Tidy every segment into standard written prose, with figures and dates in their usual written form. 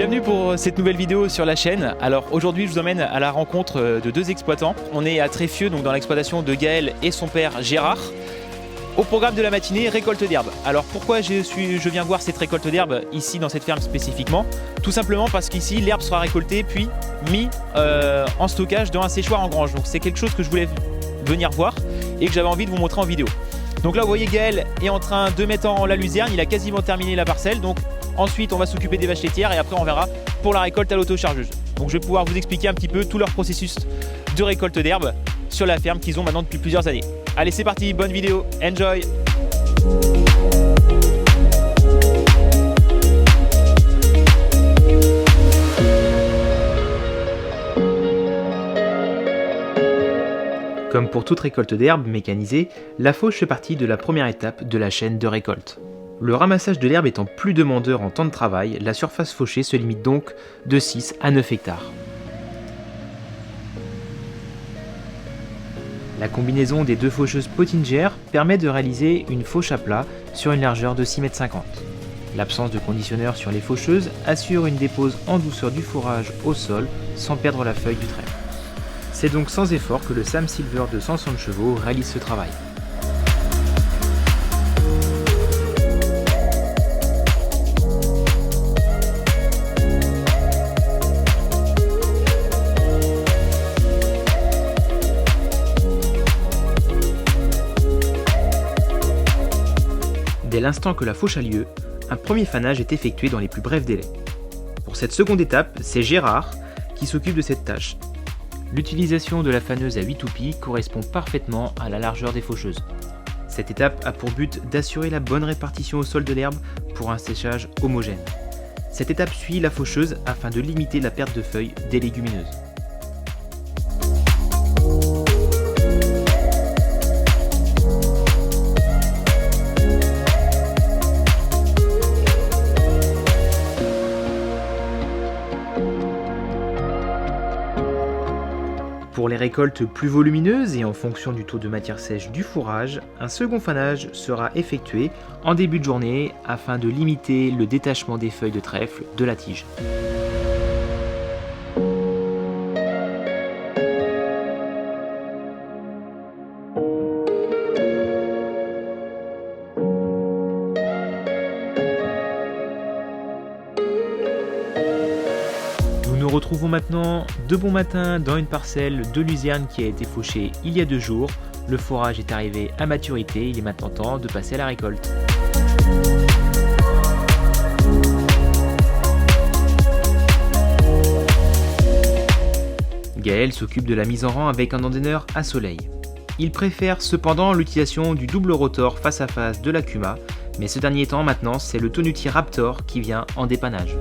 Bienvenue pour cette nouvelle vidéo sur la chaîne. Alors aujourd'hui je vous emmène à la rencontre de deux exploitants. On est à Tréfieux, donc dans l'exploitation de Gaël et son père Gérard. Au programme de la matinée, récolte d'herbe. Alors pourquoi je viens voir cette récolte d'herbe ici dans cette ferme spécifiquement? Tout simplement parce qu'ici l'herbe sera récoltée puis mise en stockage dans un séchoir en grange. Donc c'est quelque chose que je voulais venir voir et que j'avais envie de vous montrer en vidéo. Donc là vous voyez Gaël est en train de mettre en la luzerne, il a quasiment terminé la parcelle. Donc ensuite on va s'occuper des vaches laitières et après on verra pour la récolte à l'autochargeuse. Donc je vais pouvoir vous expliquer un petit peu tout leur processus de récolte d'herbe sur la ferme qu'ils ont maintenant depuis plusieurs années. Allez c'est parti, bonne vidéo, enjoy! Comme pour toute récolte d'herbe mécanisée, la fauche fait partie de la première étape de la chaîne de récolte. Le ramassage de l'herbe étant plus demandeur en temps de travail, la surface fauchée se limite donc de 6 à 9 hectares. La combinaison des deux faucheuses Pottinger permet de réaliser une fauche à plat sur une largeur de 6,50 m. L'absence de conditionneur sur les faucheuses assure une dépose en douceur du fourrage au sol sans perdre la feuille du trèfle. C'est donc sans effort que le Sam Silver de 160 chevaux réalise ce travail. Dès l'instant que la fauche a lieu, un premier fanage est effectué dans les plus brefs délais. Pour cette seconde étape, c'est Gérard qui s'occupe de cette tâche. L'utilisation de la faneuse à 8 toupies correspond parfaitement à la largeur des faucheuses. Cette étape a pour but d'assurer la bonne répartition au sol de l'herbe pour un séchage homogène. Cette étape suit la faucheuse afin de limiter la perte de feuilles des légumineuses. Pour les récoltes plus volumineuses et en fonction du taux de matière sèche du fourrage, un second fanage sera effectué en début de journée afin de limiter le détachement des feuilles de trèfle de la tige. Nous retrouvons maintenant de bon matin dans une parcelle de luzerne qui a été fauchée il y a 2 jours. Le fourrage est arrivé à maturité, il est maintenant temps de passer à la récolte. Gaël s'occupe de la mise en rang avec un endaineur à soleil. Il préfère cependant l'utilisation du double rotor face à face de la Kuma, mais ce dernier temps maintenant c'est le Tonuti Raptor qui vient en dépannage.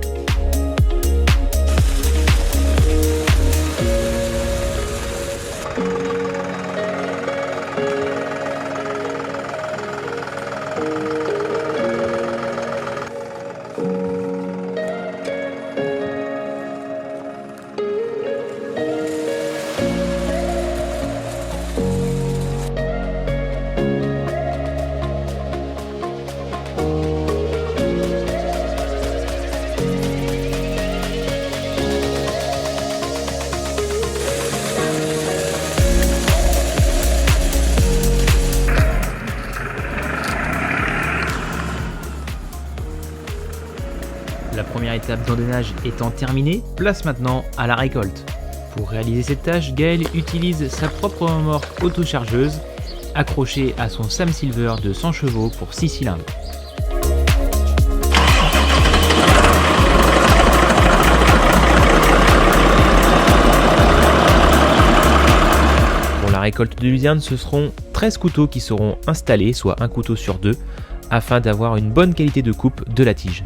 La première étape d'endainage étant terminée, place maintenant à la récolte. Pour réaliser cette tâche, Gaël utilise sa propre remorque autochargeuse accrochée à son Sam Silver de 100 chevaux pour 6 cylindres. Pour la récolte de luzerne, ce seront 13 couteaux qui seront installés, soit un couteau sur 2, afin d'avoir une bonne qualité de coupe de la tige.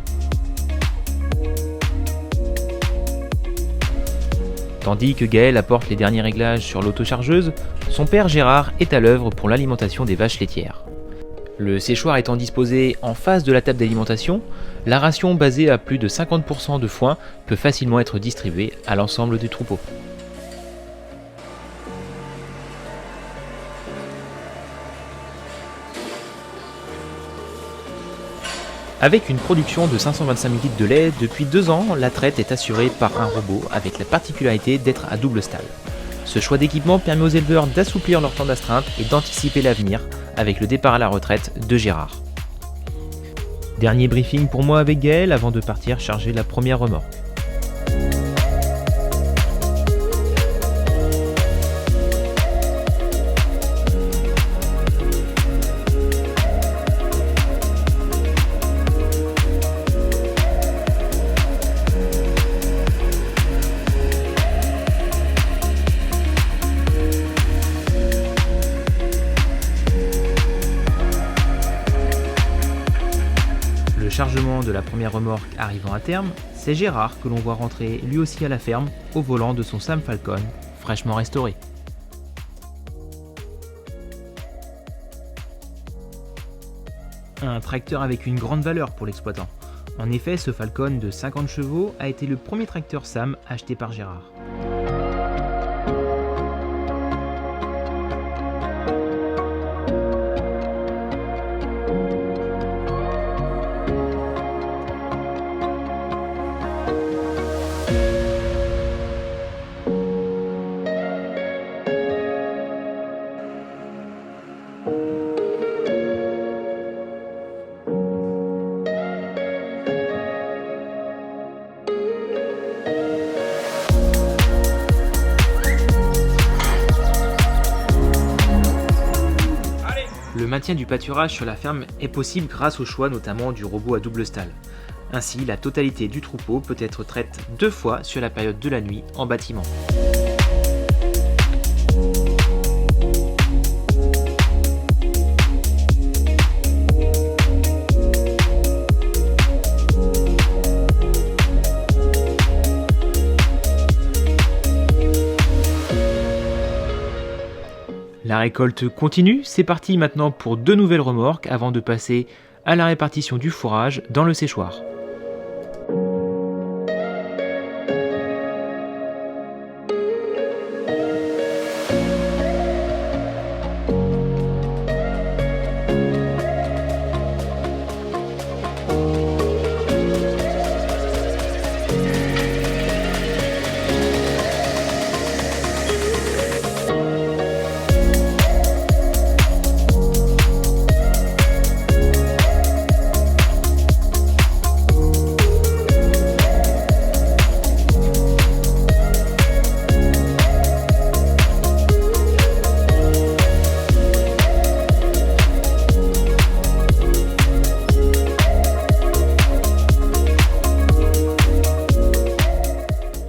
Tandis que Gaël apporte les derniers réglages sur l'autochargeuse, son père Gérard est à l'œuvre pour l'alimentation des vaches laitières. Le séchoir étant disposé en face de la table d'alimentation, la ration basée à plus de 50% de foin peut facilement être distribuée à l'ensemble du troupeau. Avec une production de 525 000 litres de lait, depuis 2 ans, la traite est assurée par un robot avec la particularité d'être à double stalle. Ce choix d'équipement permet aux éleveurs d'assouplir leur temps d'astreinte et d'anticiper l'avenir avec le départ à la retraite de Gérard. Dernier briefing pour moi avec Gaël avant de partir charger la première remorque. Le chargement de la première remorque arrivant à terme, c'est Gérard que l'on voit rentrer lui aussi à la ferme au volant de son Sam Falcon, fraîchement restauré. Un tracteur avec une grande valeur pour l'exploitant. En effet, ce Falcon de 50 chevaux a été le premier tracteur Sam acheté par Gérard. Le maintien du pâturage sur la ferme est possible grâce au choix notamment du robot à double stalle. Ainsi, la totalité du troupeau peut être traite 2 fois sur la période de la nuit en bâtiment. La récolte continue, c'est parti maintenant pour 2 nouvelles remorques avant de passer à la répartition du fourrage dans le séchoir.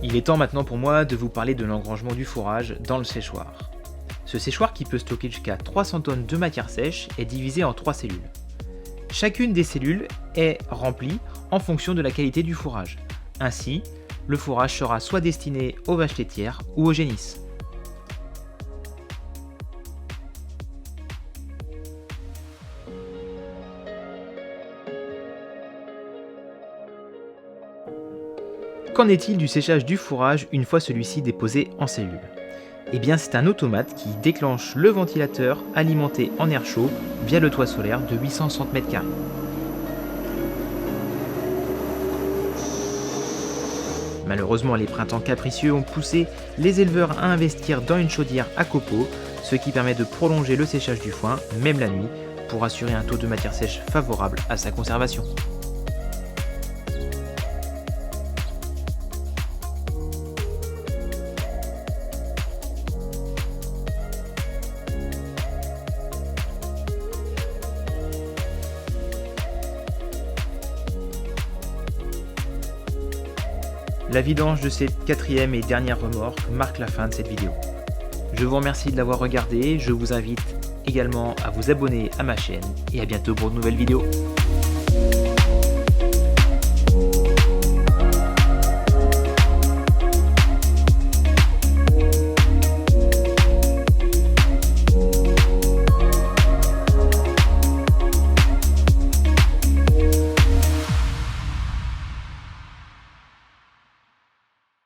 Il est temps maintenant pour moi de vous parler de l'engrangement du fourrage dans le séchoir. Ce séchoir qui peut stocker jusqu'à 300 tonnes de matière sèche est divisé en 3 cellules. Chacune des cellules est remplie en fonction de la qualité du fourrage. Ainsi, le fourrage sera soit destiné aux vaches laitières ou aux génisses. Qu'en est-il du séchage du fourrage une fois celui-ci déposé en cellule? Eh bien, c'est un automate qui déclenche le ventilateur alimenté en air chaud via le toit solaire de 860 m². Malheureusement, les printemps capricieux ont poussé les éleveurs à investir dans une chaudière à copeaux, ce qui permet de prolonger le séchage du foin, même la nuit, pour assurer un taux de matière sèche favorable à sa conservation. La vidange de cette 4e et dernière remorque marque la fin de cette vidéo. Je vous remercie de l'avoir regardé, je vous invite également à vous abonner à ma chaîne et à bientôt pour de nouvelles vidéos.